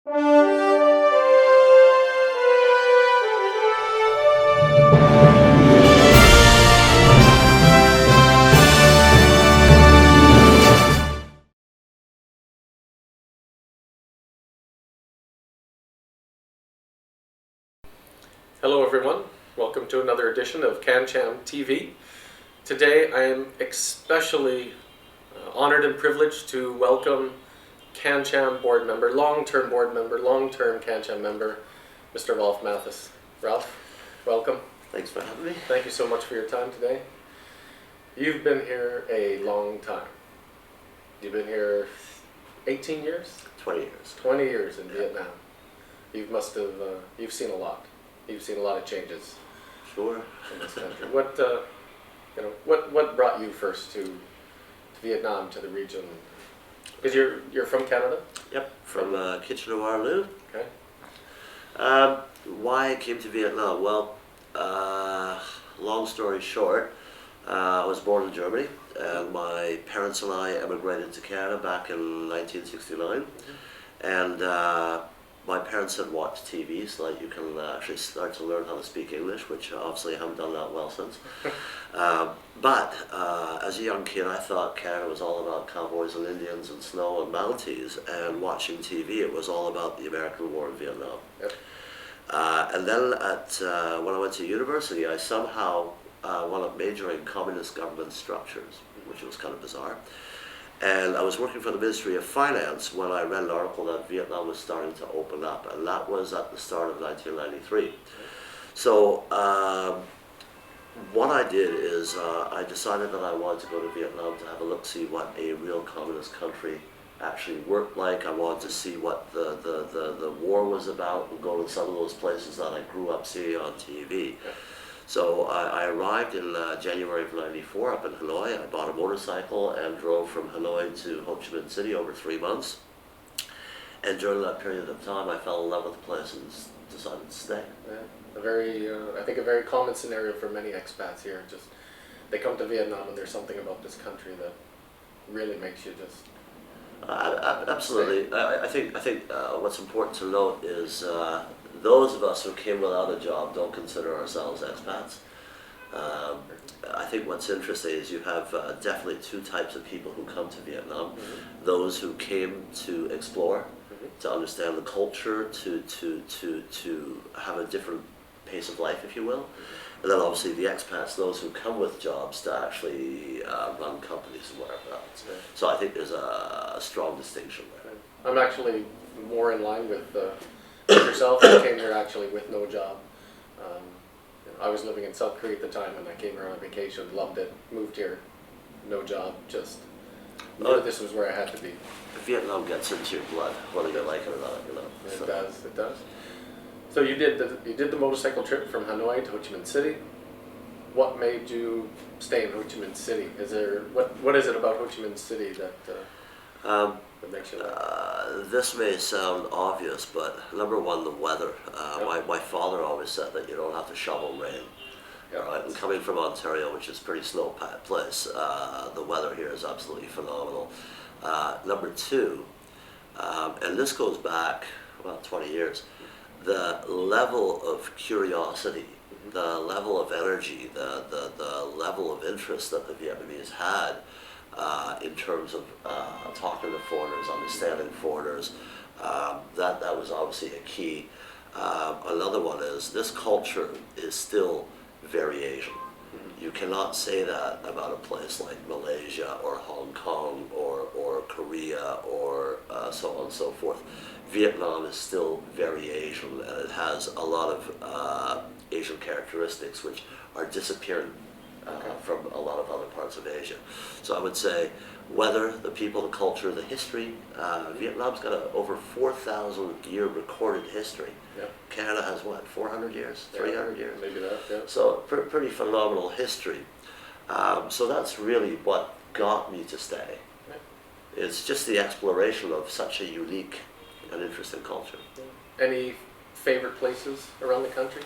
Hello everyone, welcome to another edition of CanCham TV. Today I am especially honored and privileged to welcome CanCham board member, long-term CanCham member, Mr. Ralf Matthaes. Ralf, welcome. Thanks for having me. Thank you so much for your time today. You've been here a long time. You've been here 18 years? 20 years. 20 years in Vietnam. You've seen a lot. You've seen a lot of changes. Sure. In this country. What brought you first to Vietnam, to the region? Because you're from Canada? Yep, from Kitchener-Waterloo. Okay. Why I came to Vietnam? Well, long story short, I was born in Germany, and my parents and I emigrated to Canada back in 1969, and my parents had watched TV so that you can actually start to learn how to speak English, which obviously I haven't done that well since. But as a young kid, I thought Canada was all about cowboys and Indians and snow and Mounties, and watching TV, it was all about the American War in Vietnam. Yep. And then when I went to university, I somehow wound up majoring in communist government structures, which was kind of bizarre. And I was working for the Ministry of Finance when I read an article that Vietnam was starting to open up, and that was at the start of 1993. So what I did is I decided that I wanted to go to Vietnam to have a look, see what a real communist country actually worked like. I wanted to see what the war was about and go to some of those places that I grew up seeing on TV. So I arrived in January of '94 up in Hanoi. I bought a motorcycle and drove from Hanoi to Ho Chi Minh City over 3 months. And during that period of time, I fell in love with the place and decided to stay. Yeah, I think a very common scenario for many expats here. Just they come to Vietnam and there's something about this country that really makes you just. Absolutely. I think what's important to note is those of us who came without a job don't consider ourselves expats. I think what's interesting is you have definitely two types of people who come to Vietnam. Mm-hmm. Those who came to explore, Mm-hmm. to understand the culture, to have a different pace of life, if you will. Mm-hmm. And then obviously the expats, those who come with jobs to actually run companies and whatever else. Yeah. So I think there's a strong distinction there. I'm actually more in line with yourself. I came here actually with no job. I was living in South Korea at the time, and I came here on vacation, loved it, moved here, no job, just knew this was where I had to be. Vietnam gets into your blood, whether you like it or not, you know. It does, it does. So you did the motorcycle trip from Hanoi to Ho Chi Minh City. What made you stay in Ho Chi Minh City? What is it about Ho Chi Minh City that makes you like? This may sound obvious, but number one, the weather. My father always said that you don't have to shovel rain. Yep. Right? And coming from Ontario, which is a pretty snow-packed place, the weather here is absolutely phenomenal. Number two, and this goes back about 20 years, the level of curiosity, the level of energy, the level of interest that the Vietnamese had in terms of talking to foreigners, understanding foreigners, that was obviously a key. Another one is this culture is still very Asian. You cannot say that about a place like Malaysia or Hong Kong or Korea or so on and so forth. Vietnam is still very Asian, and it has a lot of Asian characteristics which are disappearing from a lot of other parts of Asia. So I would say weather, the people, the culture, the history. Vietnam's got over 4,000 year recorded history. Yeah. Canada has what, 400 years, 300 years? Maybe that, yeah. So pretty phenomenal history. So that's really what got me to stay. Yeah. It's just the exploration of such a unique and interesting culture. Yeah. Any favorite places around the country?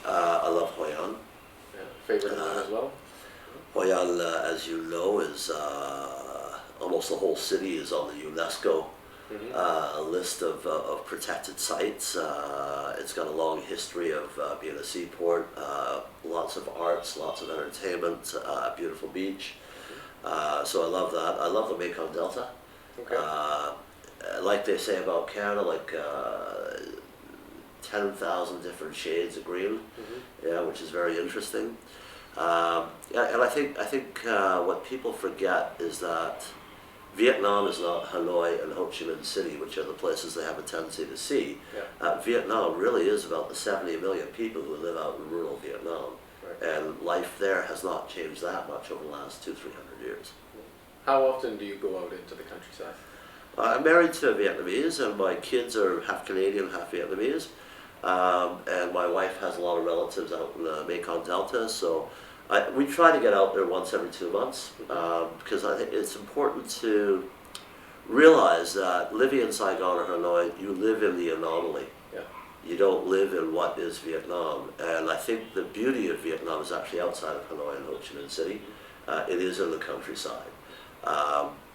I love Hoi An. Yeah. Favorite one as well? Hoi An, as you know, is almost the whole city is on the UNESCO a list of protected sites. It's got a long history of being a seaport, lots of arts, lots of entertainment, beautiful beach. So I love that. I love the Mekong Delta. Okay. Like they say about Canada, like 10,000 different shades of green, yeah, which is very interesting. Yeah, and I think what people forget is that Vietnam is not Hanoi and Ho Chi Minh City, which are the places they have a tendency to see. Yeah. Vietnam really is about the 70 million people who live out in rural Vietnam, and life there has not changed that much over the last 200-300 years. How often do you go out into the countryside? I'm married to a Vietnamese, and my kids are half Canadian, half Vietnamese. And my wife has a lot of relatives out in the Mekong Delta, so we try to get out there once every 2 months, because I think it's important to realize that living in Saigon or Hanoi, you live in the anomaly. Yeah. You don't live in what is Vietnam. And I think the beauty of Vietnam is actually outside of Hanoi and Ho Chi Minh City. It is in the countryside.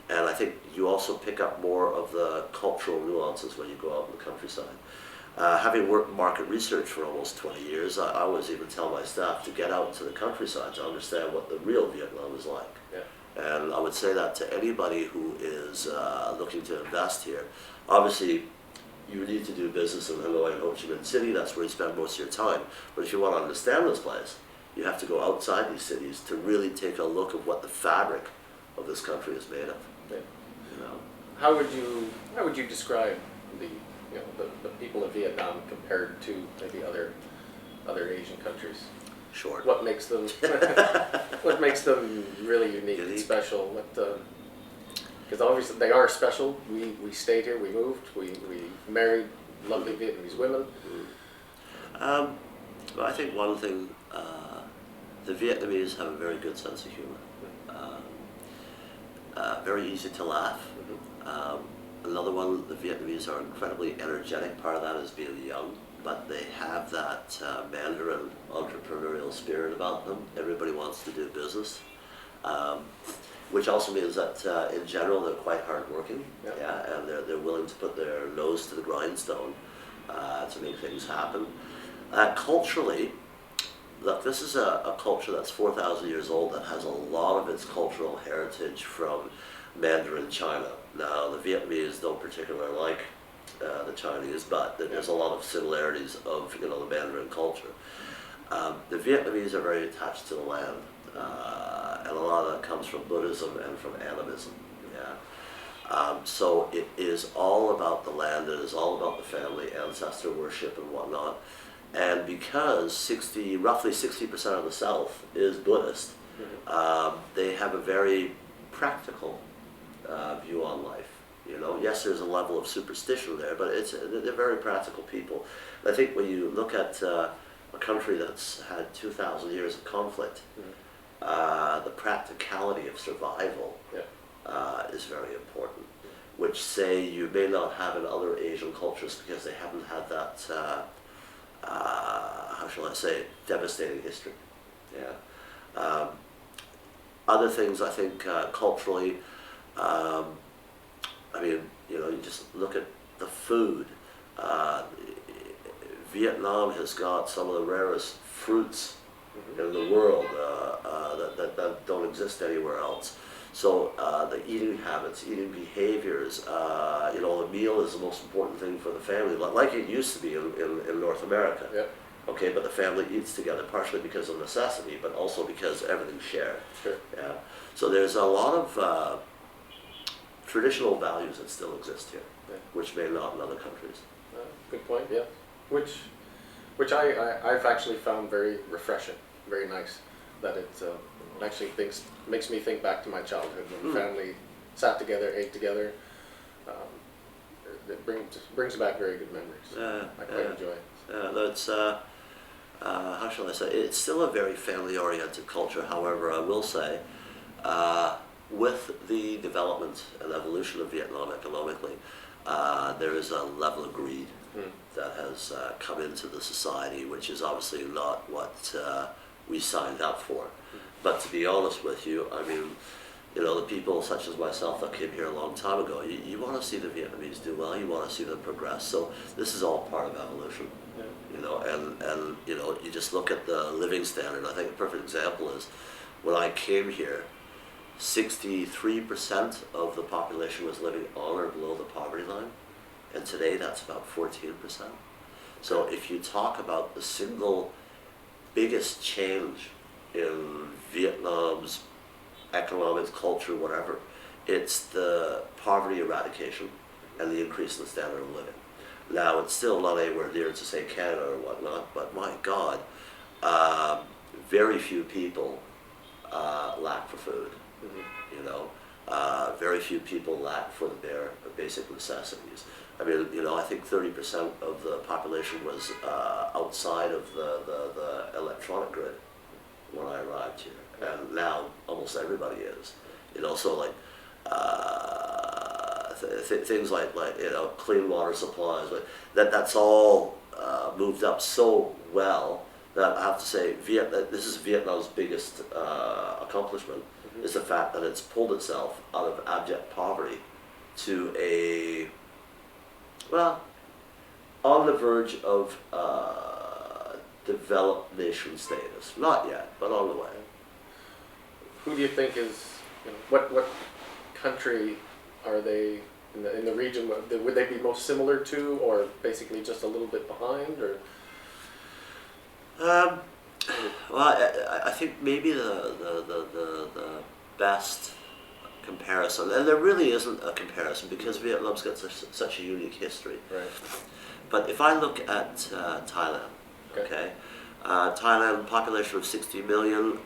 And I think you also pick up more of the cultural nuances when you go out in the countryside. Having worked market research for almost 20 years, I always even tell my staff to get out to the countryside to understand what the real Vietnam is like. Yeah. And I would say that to anybody who is looking to invest here. Obviously, you need to do business in Hanoi and Ho Chi Minh City. That's where you spend most of your time. But if you want to understand this place, you have to go outside these cities to really take a look at what the fabric of this country is made of. Yeah. You know? How would you describe the the people of Vietnam compared to maybe other Asian countries? Short. What makes them really unique and special? Because obviously they are special. We stayed here. We moved. We married lovely Vietnamese women. Well, I think one thing, the Vietnamese have a very good sense of humor. Very easy to laugh. Another one, the Vietnamese are incredibly energetic. Part of that is being young, but they have that Mandarin entrepreneurial spirit about them. Everybody wants to do business, which also means that in general they're quite hardworking, and they're willing to put their nose to the grindstone to make things happen. Culturally, look, this is a culture that's 4,000 years old that has a lot of its cultural heritage from Mandarin China. Now, the Vietnamese don't particularly like the Chinese, but there's a lot of similarities of the Mandarin culture. The Vietnamese are very attached to the land, and a lot of that comes from Buddhism and from animism. So it is all about the land. It is all about the family, ancestor worship, and whatnot. And because roughly 60% of the South is Buddhist, they have a very practical view on life. Yes, there's a level of superstition there, but they're very practical people. And I think when you look at a country that's had 2,000 years of conflict, the practicality of survival is very important, which say you may not have in other Asian cultures because they haven't had that, how shall I say, devastating history. Other things I think culturally, you just look at the food. Vietnam has got some of the rarest fruits in the world that don't exist anywhere else. So the eating habits, eating behaviors, the meal is the most important thing for the family, like it used to be in North America. Yeah. Okay, but the family eats together, partially because of necessity, but also because everything's shared. Sure. Yeah. So there's a lot of traditional values that still exist here, which may not in other countries. Good point. Yeah. Which I've actually found very refreshing, very nice. That it actually makes me think back to my childhood when the family sat together, ate together. It brings back very good memories. I quite enjoy it. That's how shall I say? It's still a very family-oriented culture. However, I will say, with the development and evolution of Vietnam economically, there is a level of greed that has come into the society, which is obviously not what we signed up for. But to be honest with you, you know, the people such as myself that came here a long time ago, you want to see the Vietnamese do well, you want to see them progress. So this is all part of evolution, you know, and you know, you just look at the living standard. I think a perfect example is when I came here, 63% of the population was living on or below the poverty line, and today that's about 14%. So if you talk about the single biggest change in Vietnam's economics, culture, whatever, it's the poverty eradication and the increase in the standard of living. Now, it's still not anywhere near to say Canada or whatnot, but my God, very few people lack for food. You know, very few people lack for the bare basic necessities. I mean, you know, I think 30% of the population was outside of the electronic grid when I arrived here, and now almost everybody is. You know, so like things like you know, clean water supplies, that's all moved up so well that I have to say this is Vietnam's biggest accomplishment, is the fact that it's pulled itself out of abject poverty to a, well, on the verge of developed nation status. Not yet, but on the way. Who do you think is, you know, what country are they in the region? Would they be most similar to, or basically just a little bit behind, or? Well, I think maybe the best comparison, and there really isn't a comparison because Vietnam's got such a unique history. Right. But if I look at Thailand, okay, Thailand, population of 60 million,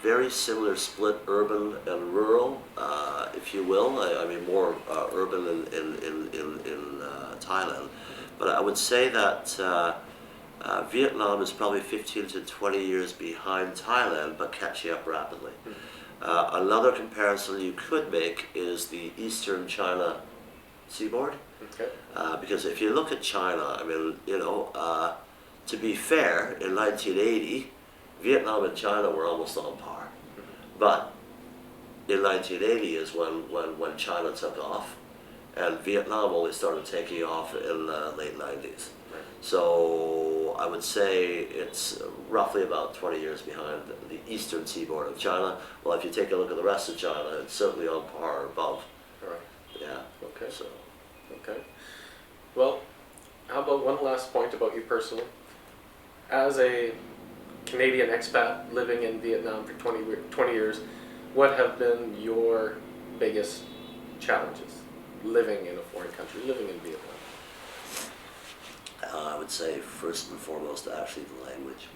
very similar split, urban and rural, if you will. I mean, more urban in Thailand. But I would say that Vietnam is probably 15 to 20 years behind Thailand, but catching up rapidly. Another comparison you could make is the eastern China seaboard. Okay. Because if you look at China, I mean, you know, to be fair, in 1980, Vietnam and China were almost on par. But in 1980 is when China took off, and Vietnam only started taking off in the late 90s. So I would say it's roughly about 20 years behind the eastern seaboard of China. Well, if you take a look at the rest of China, it's certainly on par or above. All right. Yeah. Okay. So. Okay. Well, how about one last point about you personally? As a Canadian expat living in Vietnam for 20 years, what have been your biggest challenges living in a foreign country, living in Vietnam? I would say first and foremost, actually, the language.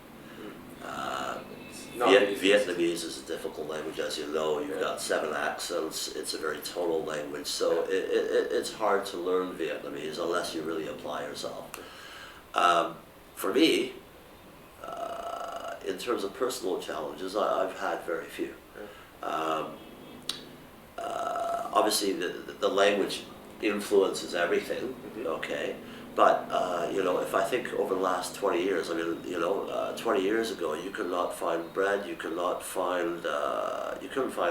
Vietnamese is a difficult language, as you know. You've got 7 accents. It's a very tonal language, so it's hard to learn Vietnamese unless you really apply yourself. For me, in terms of personal challenges, I've had very few. Obviously, the language influences everything, okay? But, you know, if I think over the last 20 years, I mean, you know, 20 years ago, you could not find bread, you couldn't find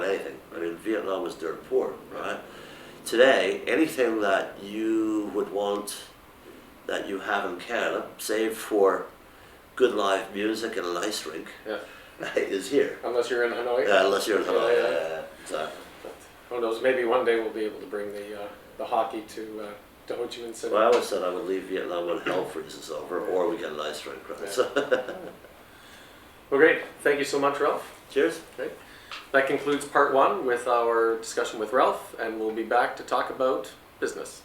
anything. I mean, Vietnam was dirt poor, right? Today, anything that you would want that you have in Canada, save for good live music and an ice rink, is here. Unless you're in Hanoi? Yeah, unless you're in Hanoi, yeah. Exactly. But who knows, maybe one day we'll be able to bring the hockey to Ho Chi Minh City. Well, I always said I would leave Vietnam when hell freezes over, or we get an ice rink, right? So Well, great. Thank you so much, Ralf. Cheers. Okay. That concludes part 1 with our discussion with Ralf, and we'll be back to talk about business.